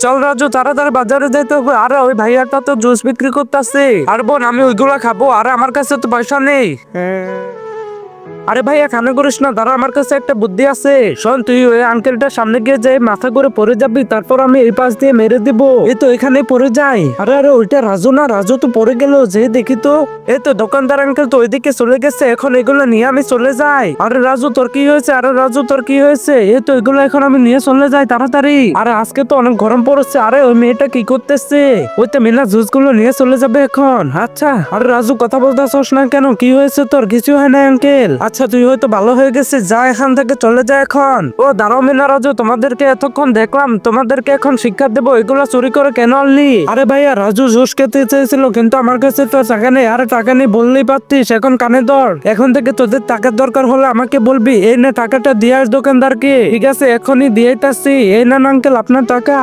চল রাজু, তাড়াতাড়ি বাজারে যেতে হবে। আরে ওই ভাইয়াটা তো জুস বিক্রি করতেছে। আর বোন, আমি ওইগুলা খাবো। আরে আমার কাছে তো পয়সা নেই। আরে ভাইয়া, কানে করিস না, দাঁড়া, আমার কাছে একটা বুদ্ধি আছে। শোন, তুই ওই আঙ্কেলটার সামনে গিয়ে যাই মাথা করে পড়ে যাবি, তারপর আমি এই পাশ দিয়ে মেরে দিব। এই তো এখানে পড়ে যাই। আরে আরে, ওইটা রাজু না? রাজু তো পড়ে গেল, যে দেখি তো। এই তো দোকানদার আঙ্কেল তো ওইদিকে চলে গেছে। এখন এগুলো নিয়ে আমি চলে যাই। আরে রাজু, তোর কি হয়েছে? আরে রাজু, তোর কি হয়েছে? এই তো এগুলো এখন আমি নিয়ে চলে যাই তাড়াতাড়ি। আরে আজকে তো অনেক গরম পড়েছে। আরে ওই মেয়েটা কি করতেছে? ওই তো মিনা জুস গুলো নিয়ে চলে যাবে এখন। আচ্ছা। আরে রাজু, কথা বলতেছস না কেন? কি হয়েছে তোর? কিছু হয় না আঙ্কেল। আচ্ছা, তুই হয়তো ভালো হয়ে গেছিস, যা এখান থেকে চলে যা এখন। ও দাঁড়াও মিনা রাজু, তোমাদেরকে এতক্ষণ দেখলাম, তোমাদেরকে এখন শিক্ষা দেবো। এগুলো চুরি করে কেন আনলি? আরে ভাইয়া, রাজু জুস খেতে চেয়েছিল, কিন্তু আমার কাছে তো টাকা নেই। আরে টাকা নেই বললেই পারতিস, এখন কানে ধর। এখন থেকে তোদের টাকার দরকার হলে আমাকে বলবি। এই না টাকাটা দিয়ে আস দোকানদারকে। ঠিক আছে, এখনই দিয়ে আসছি। এই না আঙ্কেল, আপনার টাকা।